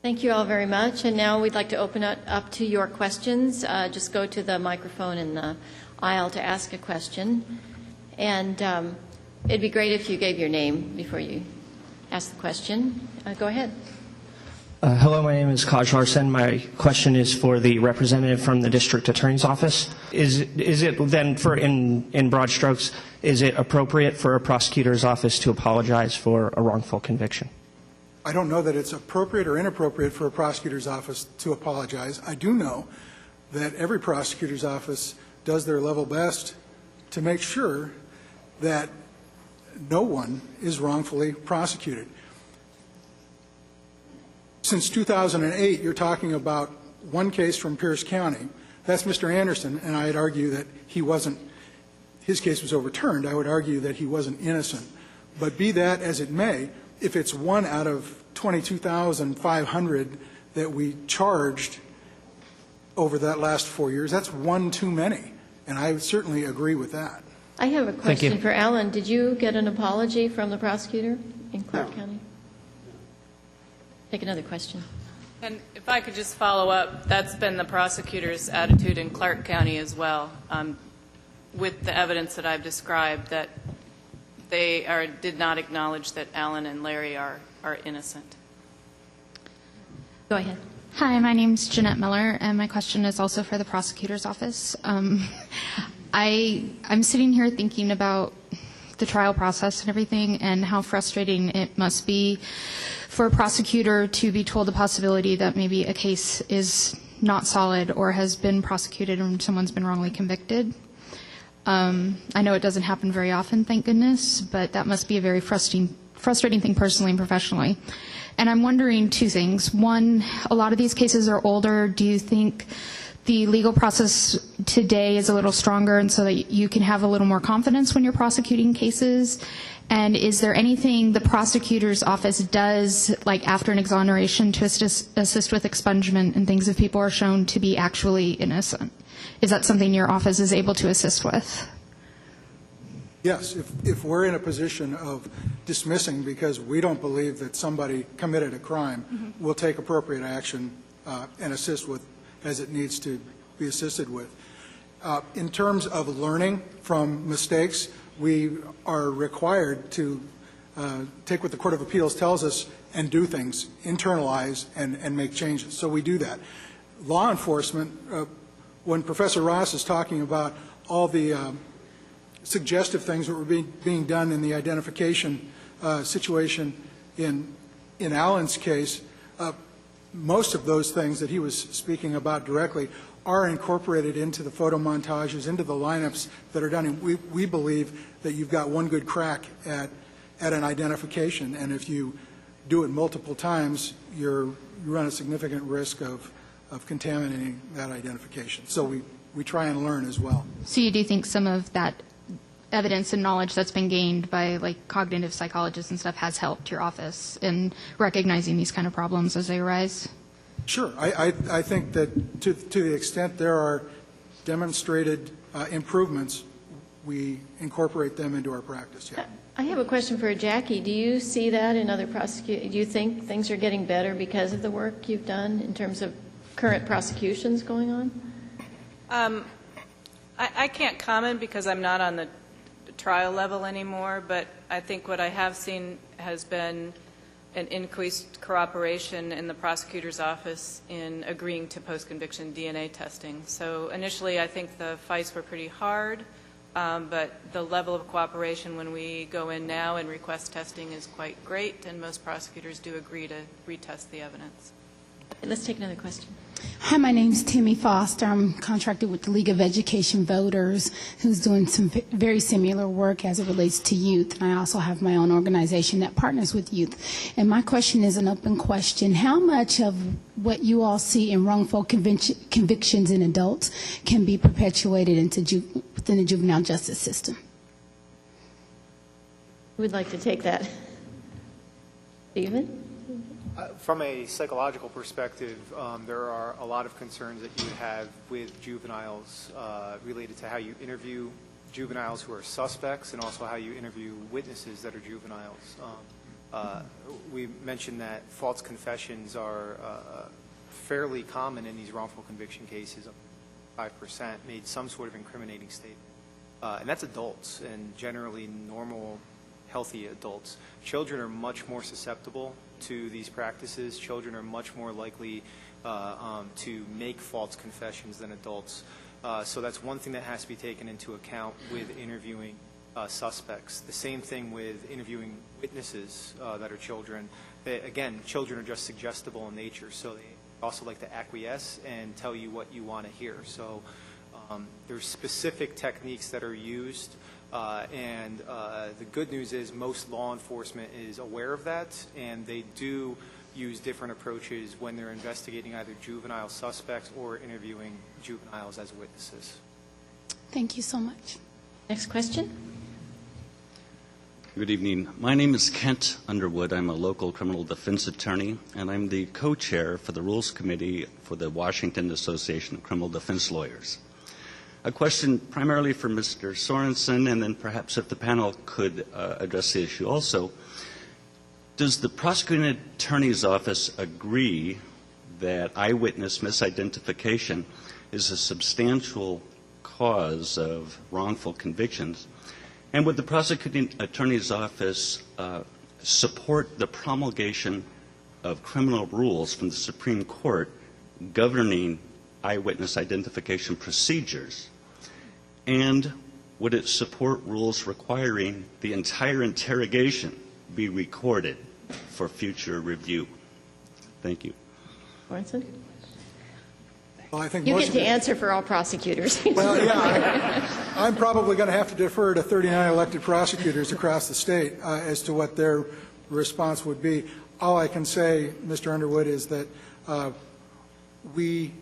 Thank you all very much. And now we'd like to open it up to your questions. Just go to the microphone in the aisle to ask a question. And it'd be great if you gave your name before you ask the question. Go ahead. Hello, my name is Kaj Larson. My question is for the representative from the District Attorney's Office. Is it then, in broad strokes, is it appropriate for a prosecutor's office to apologize for a wrongful conviction? I don't know that it's appropriate or inappropriate for a prosecutor's office to apologize. I do know that every prosecutor's office does their level best to make sure that no one is wrongfully prosecuted. Since 2008, you're talking about one case from Pierce County. That's Mr. Anderson, and I'd argue that his case was overturned. I would argue that he wasn't innocent. But be that as it may, if it's one out of 22,500 that we charged over that last 4 years, that's one too many, and I certainly agree with that. I have a question for Alan. Did you get an apology from the prosecutor in Clark County? Take another question. And if I could just follow up, that's been the prosecutor's attitude in Clark County as well, with the evidence that I've described, that they did not acknowledge that Alan and Larry are innocent. Go ahead. Hi, my name's Jeanette Miller, and my question is also for the prosecutor's office. I'm sitting here thinking about the trial process and everything, and how frustrating it must be for a prosecutor to be told the possibility that maybe a case is not solid or has been prosecuted and someone's been wrongly convicted. I know it doesn't happen very often, thank goodness, but that must be a very frustrating thing personally and professionally. And I'm wondering two things. One, a lot of these cases are older. Do you think the legal process today is a little stronger and so that you can have a little more confidence when you're prosecuting cases? And is there anything the prosecutor's office does, like after an exoneration, to assist with expungement and things if people are shown to be actually innocent? Is that something your office is able to assist with? Yes, if we're in a position of dismissing because we don't believe that somebody committed a crime, we'll take appropriate action and assist with as it needs to be assisted with. In terms of learning from mistakes, we are required to take what the Court of Appeals tells us and do things, internalize and make changes. So we do that. Law enforcement, when Professor Ross is talking about all the suggestive things that were being done in the identification situation in Alan's case, most of those things that he was speaking about directly are incorporated into the photo montages, into the lineups that are done. And we believe that you've got one good crack at an identification, and if you do it multiple times, you run a significant risk of contaminating that identification. So we try and learn as well. So you do think some of that evidence and knowledge that's been gained by like cognitive psychologists and stuff has helped your office in recognizing these kind of problems as they arise? Sure. I think that to the extent there are demonstrated improvements, we incorporate them into our practice. Yeah. I have a question for Jackie. Do you see that in other prosecutions? Do you think things are getting better because of the work you've done in terms of current prosecutions going on? I can't comment because I'm not on the trial level anymore, but I think what I have seen has been an increased cooperation in the prosecutor's office in agreeing to post-conviction DNA testing. So initially I think the fights were pretty hard, but the level of cooperation when we go in now and request testing is quite great, and most prosecutors do agree to retest the evidence. Let's take another question. Hi, my name's Timmy Foster. I'm contracted with the League of Education Voters, who's doing some very similar work as it relates to youth. And I also have my own organization that partners with youth. And my question is an open question. How much of what you all see in wrongful convictions in adults can be perpetuated within the juvenile justice system? Who would like to take that? Stephen? From a psychological perspective, there are a lot of concerns that you have with juveniles related to how you interview juveniles who are suspects and also how you interview witnesses that are juveniles. we mentioned that false confessions are fairly common in these wrongful conviction cases. 5% made some sort of incriminating statement. And that's adults, and generally normal, healthy adults. Children are much more susceptible to these practices. Children are much more likely to make false confessions than adults. So that's one thing that has to be taken into account with interviewing suspects. The same thing with interviewing witnesses that are children. Again, children are just suggestible in nature, so they also like to acquiesce and tell you what you want to hear. So there's specific techniques that are used, and the good news is most law enforcement is aware of that, and they do use different approaches when they're investigating either juvenile suspects or interviewing juveniles as witnesses. Thank you so much. Next question. Good evening. My name is Kent Underwood. I'm a local criminal defense attorney, and I'm the co-chair for the Rules Committee for the Washington Association of Criminal Defense Lawyers. A question primarily for Mr. Sorensen, and then perhaps if the panel could address the issue also. Does the prosecuting attorney's office agree that eyewitness misidentification is a substantial cause of wrongful convictions? And would the prosecuting attorney's office support the promulgation of criminal rules from the Supreme Court governing eyewitness identification procedures? And would it support rules requiring the entire interrogation be recorded for future review? Thank you. Sorensen? Well, I think You most get to of it- answer for all prosecutors. Well, yeah, I'm probably going to have to defer to 39 elected prosecutors across the state as to what their response would be. All I can say, Mr. Underwood, is that we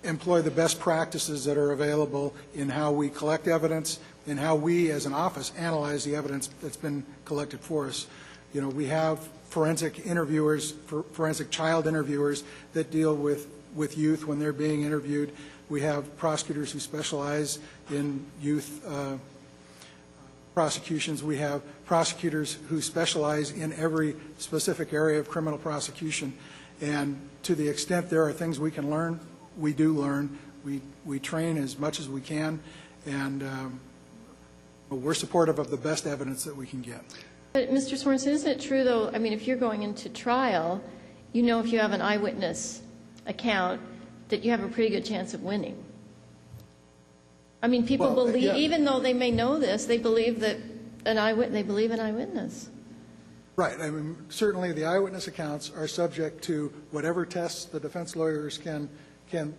employ the best practices that are available in how we collect evidence, in how we, as an office, analyze the evidence that's been collected for us. You know, we have forensic interviewers, forensic child interviewers that deal with youth when they're being interviewed. We have prosecutors who specialize in youth prosecutions. We have prosecutors who specialize in every specific area of criminal prosecution. And to the extent there are things we can learn, we do learn. We train as much as we can, and we're supportive of the best evidence that we can get. But, Mr. Sorensen, isn't it true, though, I mean, if you're going into trial, you know if you have an eyewitness account that you have a pretty good chance of winning? I mean, people believe, yeah. even though they may know this, they believe that they believe an eyewitness. Right. I mean, certainly the eyewitness accounts are subject to whatever tests the defense lawyers can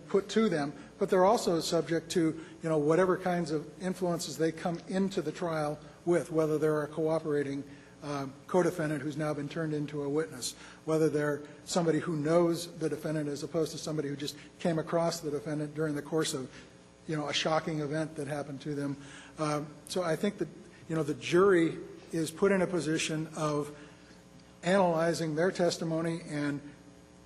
put to them, but they're also subject to, you know, whatever kinds of influences they come into the trial with, whether they're a cooperating co-defendant who's now been turned into a witness, whether they're somebody who knows the defendant as opposed to somebody who just came across the defendant during the course of, you know, a shocking event that happened to them. So I think that, you know, the jury is put in a position of analyzing their testimony and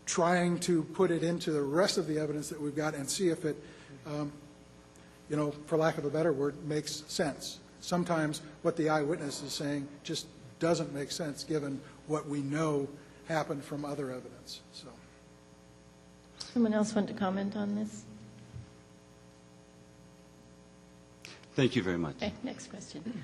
trying to put it into the rest of the evidence that we've got and see if it, you know, for lack of a better word, makes sense. Sometimes what the eyewitness is saying just doesn't make sense given what we know happened from other evidence. So. Someone else want to comment on this? Thank you very much. Okay, next question.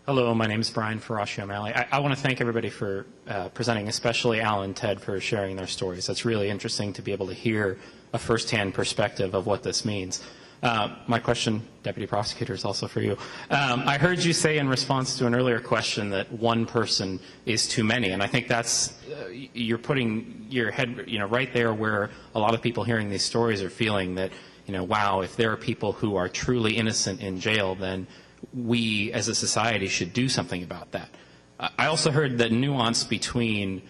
Hello, my name is Brian Ferraccio O'Malley. I want to thank everybody for presenting, especially Al and Ted for sharing their stories. That's really interesting to be able to hear a firsthand perspective of what this means. My question, Deputy Prosecutor, is also for you. I heard you say in response to an earlier question that one person is too many, and I think that's you're putting your head, you know, right there where a lot of people hearing these stories are feeling that, you know, wow, if there are people who are truly innocent in jail, then we as a society should do something about that. I also heard the nuance between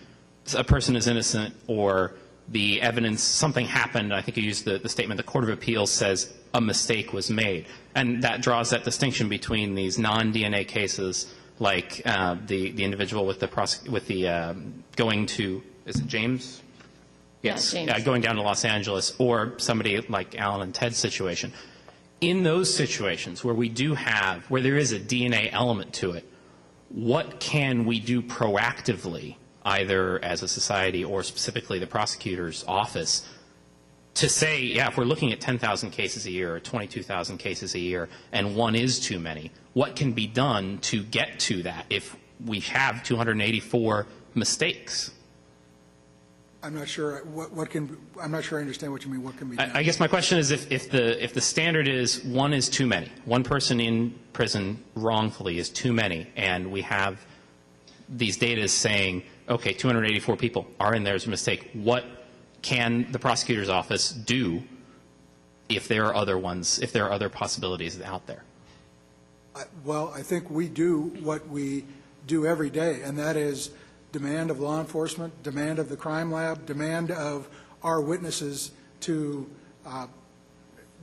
a person is innocent or the evidence, something happened. I think you used the statement, the Court of Appeals says a mistake was made. And that draws that distinction between these non-DNA cases like the individual with the going to, is it James? Yes, yeah, James. Going down to Los Angeles, or somebody like Alan and Ted's situation. In those situations where we do have, where there is a DNA element to it, what can we do proactively, either as a society or specifically the prosecutor's office, to say, yeah, if we're looking at 10,000 cases a year or 22,000 cases a year and one is too many, what can be done to get to that if we have 284 mistakes? I'm not sure I'm not sure I understand what you mean. What can be done? I guess my question is if the standard is one is too many, one person in prison wrongfully is too many, and we have these data saying, okay, 284 people are in there as a mistake, what can the prosecutor's office do if there are other ones, if there are other possibilities out there? Well, I think we do what we do every day, and that is demand of law enforcement, demand of the crime lab, demand of our witnesses to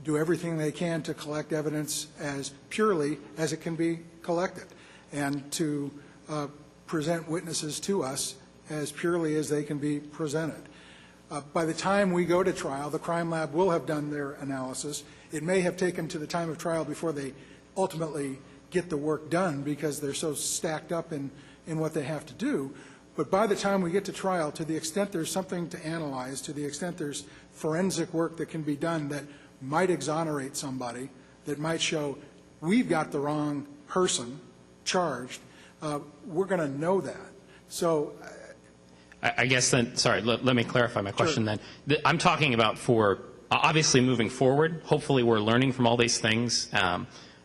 do everything they can to collect evidence as purely as it can be collected, and to present witnesses to us as purely as they can be presented. By the time we go to trial, the crime lab will have done their analysis. It may have taken to the time of trial before they ultimately get the work done because they're so stacked up in what they have to do. But by the time we get to trial, to the extent there's something to analyze, to the extent there's forensic work that can be done that might exonerate somebody, that might show we've got the wrong person charged, we're going to know that. So I guess then, sorry, let me clarify my question then. I'm talking about for obviously moving forward. Hopefully we're learning from all these things,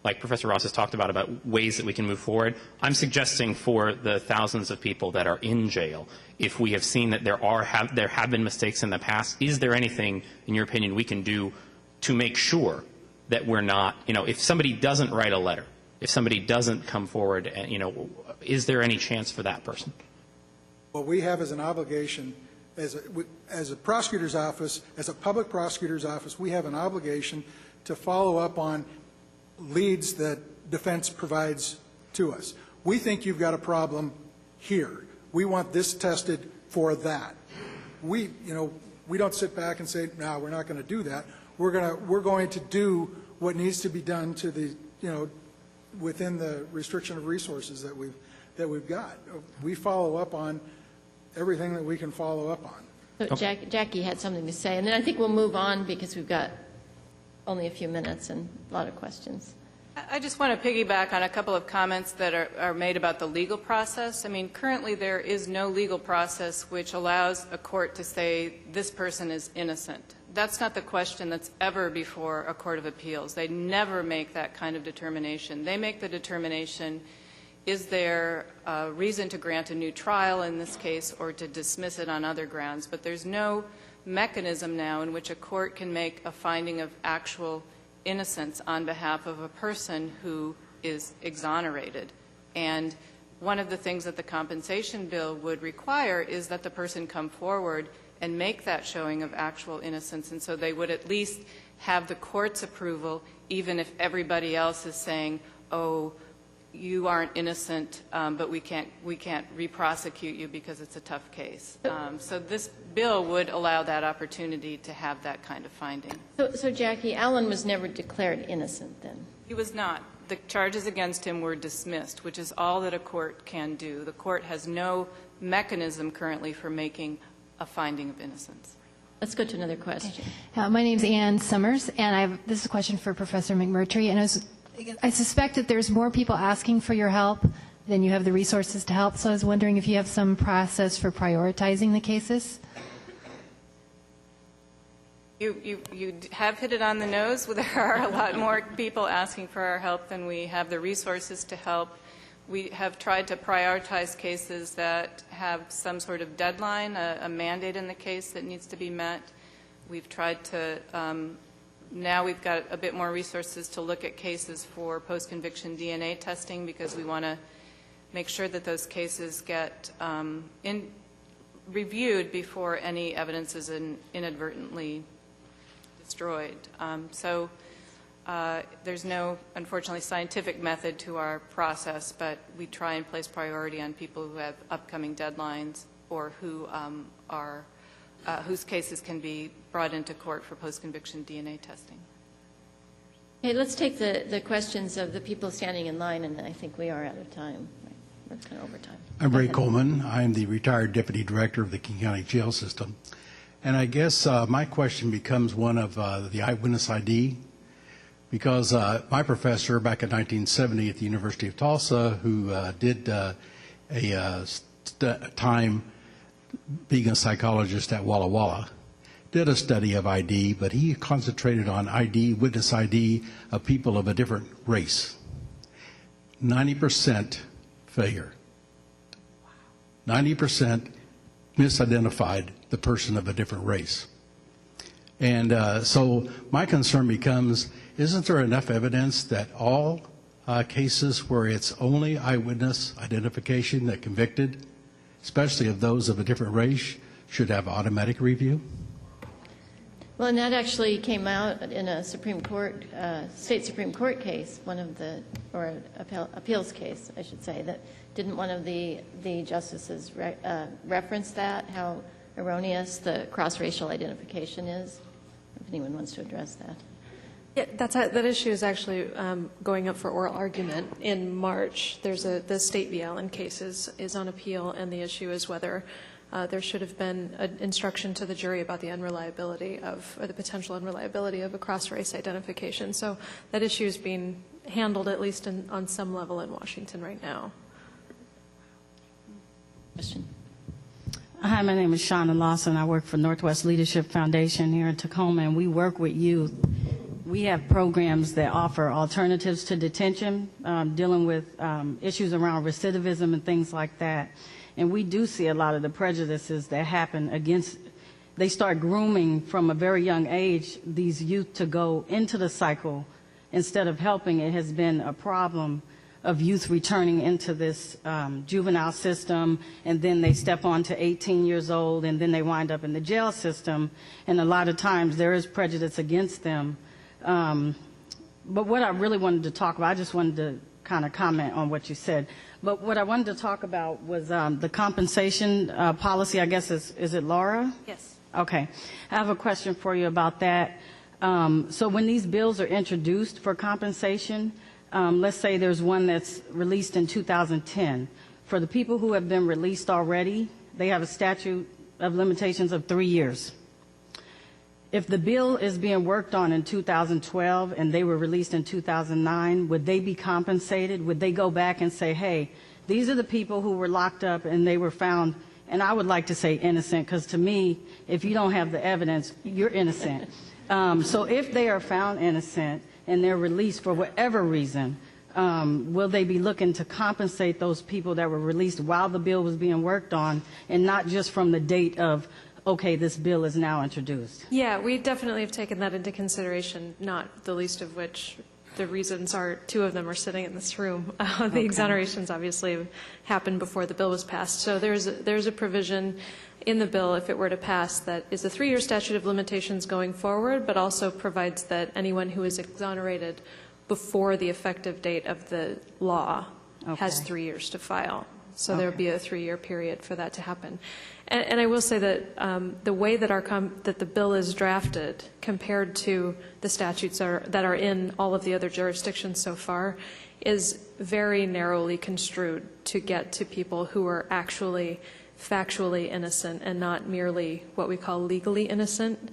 like Professor Ross has talked about ways that we can move forward. I'm suggesting for the thousands of people that are in jail, if we have seen that there have been mistakes in the past, is there anything, in your opinion, we can do to make sure that we're not, if somebody doesn't write a letter, if somebody doesn't come forward, and, is there any chance for that person? What we have as an obligation, as a prosecutor's office, as a public prosecutor's office, we have an obligation to follow up on leads that defense provides to us. We think you've got a problem here. We want this tested for that. We don't sit back and say, no, we're not going to do that. We're going to do what needs to be done to the, within the restriction of resources that we've got. We follow up on everything that we can follow up on. So Jackie had something to say, and then I think we'll move on because we've got only a few minutes and a lot of questions. I just want to piggyback on a couple of comments that are made about the legal process. I mean, currently there is no legal process which allows a court to say this person is innocent. That's not the question that's ever before a court of appeals. They never make that kind of determination. They make the determination, is there a reason to grant a new trial in this case or to dismiss it on other grounds? But there's no mechanism now in which a court can make a finding of actual innocence on behalf of a person who is exonerated. And one of the things that the compensation bill would require is that the person come forward and make that showing of actual innocence. And so they would at least have the court's approval, even if everybody else is saying, oh, you aren't innocent, but we can't re-prosecute you because it's a tough case. So this bill would allow that opportunity to have that kind of finding. So Jackie, Allen was never declared innocent then? He was not. The charges against him were dismissed, which is all that a court can do. The court has no mechanism currently for making a finding of innocence. Let's go to another question. Okay. My name's Ann Summers, and this is a question for Professor McMurtry. And I suspect that there's more people asking for your help than you have the resources to help. So I was wondering if you have some process for prioritizing the cases. You have hit it on the nose. There are a lot more people asking for our help than we have the resources to help. We have tried to prioritize cases that have some sort of deadline, a mandate in the case that needs to be met. We've tried to now we've got a bit more resources to look at cases for post-conviction DNA testing because we want to make sure that those cases get reviewed before any evidence is inadvertently destroyed. So there's no, unfortunately, scientific method to our process, but we try and place priority on people who have upcoming deadlines or who whose cases can be brought into court for post-conviction DNA testing. Okay, let's take the questions of the people standing in line, and I think we are out of time. That's kind of overtime. I'm Ray Coleman. I'm the retired Deputy Director of the King County Jail System. And I guess my question becomes one of the eyewitness ID, because my professor back in 1970 at the University of Tulsa, who did time being a psychologist at Walla Walla, did a study of ID, but he concentrated on ID, witness ID, of people of a different race. 90% failure. 90% misidentified the person of a different race. And so my concern becomes, isn't there enough evidence that all cases where it's only eyewitness identification that convicted, especially of those of a different race, should have automatic review? Well, and that actually came out in a Supreme Court, state Supreme Court case, or appeals case, I should say, that didn't one of the justices reference that, how erroneous the cross-racial identification is? If anyone wants to address that. Yeah, that issue is actually going up for oral argument in March. The State v. Allen case is on appeal, and the issue is whether there should have been an instruction to the jury about the unreliability or the potential unreliability of a cross-race identification. So that issue is being handled at least on some level in Washington right now. Question. Hi, my name is Shauna Lawson. I work for Northwest Leadership Foundation here in Tacoma, and we work with youth. We have programs that offer alternatives to detention, dealing with issues around recidivism and things like that. And we do see a lot of the prejudices that happen against, they start grooming from a very young age these youth to go into the cycle instead of helping. It has been a problem of youth returning into this juvenile system, and then they step on to 18 years old, and then they wind up in the jail system, and a lot of times there is prejudice against them. But what I really wanted to talk about, I just wanted to kind of comment on what you said, but what I wanted to talk about was the compensation policy, I guess, is it Laura? Yes. Okay. I have a question for you about that. So when these bills are introduced for compensation, let's say there's one that's released in 2010. For the people who have been released already, they have a statute of limitations of 3 years. If the bill is being worked on in 2012 and they were released in 2009, would they be compensated? Would they go back and say, hey, these are the people who were locked up and they were found, and I would like to say innocent, because to me, if you don't have the evidence, you're innocent. So if they are found innocent and they're released for whatever reason, will they be looking to compensate those people that were released while the bill was being worked on, and not just from the date of, okay, this bill is now introduced? Yeah, we definitely have taken that into consideration, not the least of which the reasons are 2 of them are sitting in this room. The exonerations obviously happened before the bill was passed. So there's a provision in the bill, if it were to pass, that is a 3-year statute of limitations going forward, but also provides that anyone who is exonerated before the effective date of the law has 3 years to file. So there would be a 3-year period for that to happen. And I will say that the way that that the bill is drafted compared to the statutes that are in all of the other jurisdictions so far is very narrowly construed to get to people who are actually factually innocent and not merely what we call legally innocent.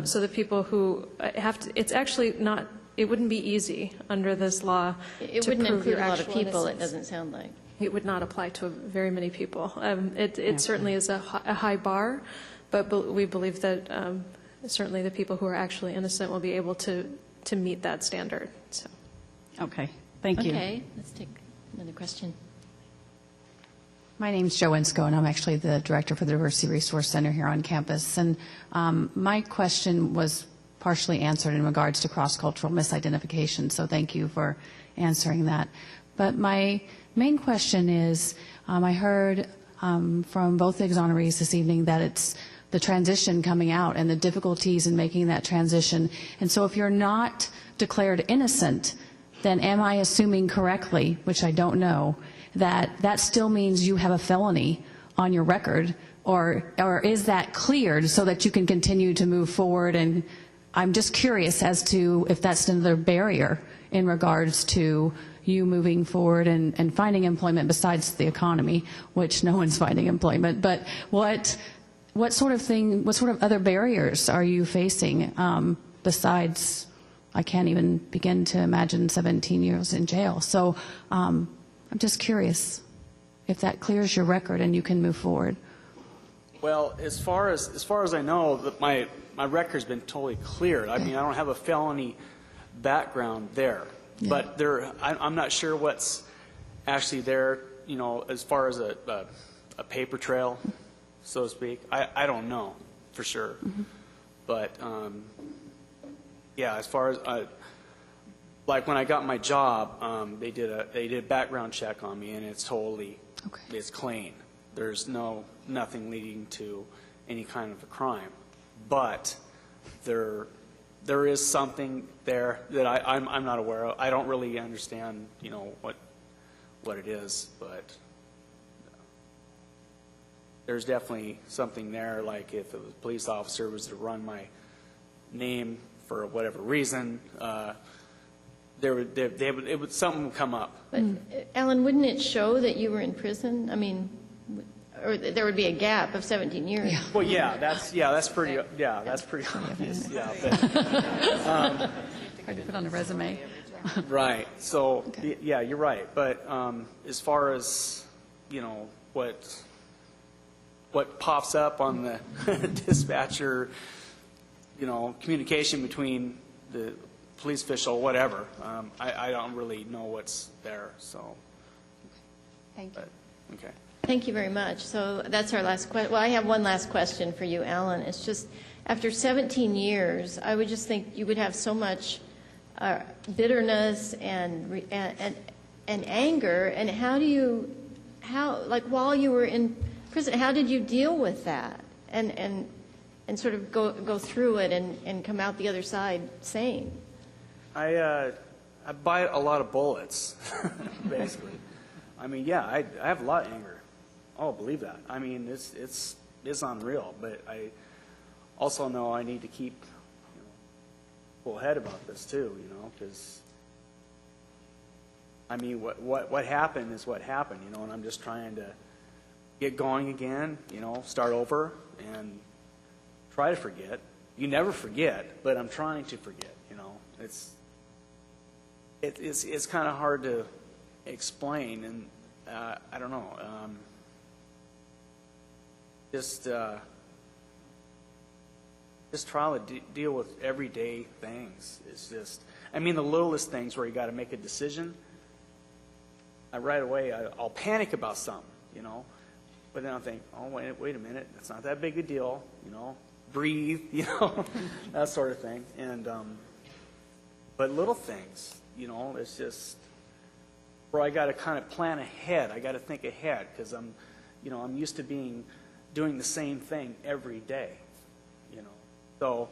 So the people who have to, it's actually not, it wouldn't be easy under this law It to wouldn't prove include your a lot of actual people, it innocence. doesn't sound like. It would not apply to very many people. It certainly is a high bar, but we believe that certainly the people who are actually innocent will be able to meet that standard. So. Okay, thank you. Okay, let's take another question. My name is Jo Ensko, and I'm actually the director for the Diversity Resource Center here on campus. And my question was partially answered in regards to cross-cultural misidentification, so thank you for answering that. But my main question is, I heard from both the exonerees this evening that it's the transition coming out and the difficulties in making that transition. And so if you're not declared innocent, then am I assuming correctly, which I don't know, that still means you have a felony on your record, or is that cleared so that you can continue to move forward? And I'm just curious as to if that's another barrier in regards to you moving forward and finding employment besides the economy, which no one's finding employment. But what sort of other barriers are you facing besides, I can't even begin to imagine 17 years in jail. So I'm just curious if that clears your record and you can move forward. Well, as far as I know, that my record's been totally cleared. I mean, I don't have a felony background there, but I'm not sure what's actually there. You know, as far as a paper trail, so to speak. I don't know for sure, but yeah, as far as like when I got my job, they did a background check on me, and it's totally it's clean. There's nothing leading to any kind of a crime, but there is something there that I'm not aware of. I don't really understand, you know, what it is, but there's definitely something there. Like if a police officer was to run my name for whatever reason, something would come up. But, Alan, wouldn't it show that you were in prison? I mean, or there would be a gap of 17 years. Yeah. Well, that's pretty obvious. Yeah, but, hard to put on a resume. Right. So yeah, you're right. But as far as, you know, what pops up on the dispatcher, you know, communication between the police official, whatever, I don't really know what's there. So. Thank you. Okay. Thank you very much. So that's our last question. Well, I have one last question for you, Alan. It's just, after 17 years, I would just think you would have so much bitterness and anger. And like while you were in prison, how did you deal with that and sort of go through it and come out the other side sane? I bite a lot of bullets, basically. I mean, yeah, I have a lot of anger. Oh, believe that. I mean, it's unreal. But I also know I need to keep cool head about this too. You know, because I mean, what happened is what happened. You know, and I'm just trying to get going again. You know, start over and try to forget. You never forget, but I'm trying to forget. You know, it's kind of hard to explain, and I don't know. Just try to deal with everyday things. It's just, I mean, the littlest things where you got to make a decision. Right away, I'll panic about something, you know, but then I'll think, oh, wait a minute, that's not that big a deal, you know. Breathe, you know, that sort of thing. And but little things, you know, it's just where I got to kind of plan ahead. I got to think ahead because I'm used to doing the same thing every day, you know. So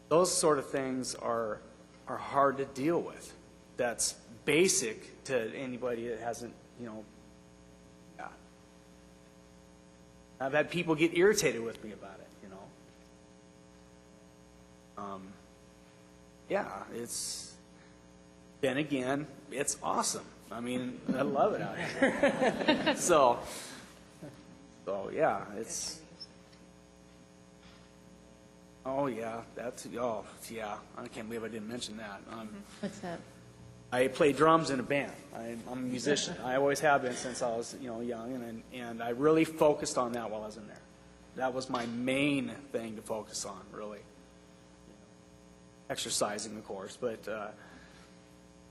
those sort of things are hard to deal with. That's basic to anybody that hasn't, you know. Yeah. I've had people get irritated with me about it, you know. Yeah, then again, it's awesome. I mean, I love it out here. So yeah, it's. Oh yeah, yeah. I can't believe I didn't mention that. What's that? I play drums in a band. I'm a musician. I always have been since I was, you know, young, and I really focused on that while I was in there. That was my main thing to focus on, really. Exercising, of course, but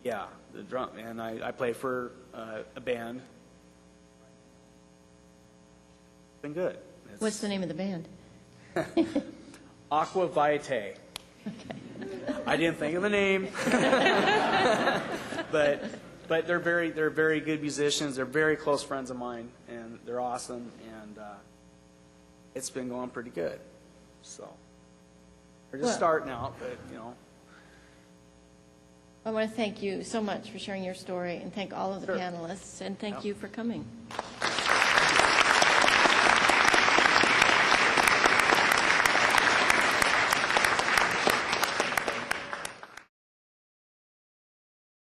yeah, the drum. And I play for a band. It's been good. What's the name of the band? Aqua Vitae. Okay. I didn't think of the name, but they're very good musicians. They're very close friends of mine, and they're awesome. And it's been going pretty good. So we're just starting out, but you know. I want to thank you so much for sharing your story, and thank all of the panelists, and thank you for coming.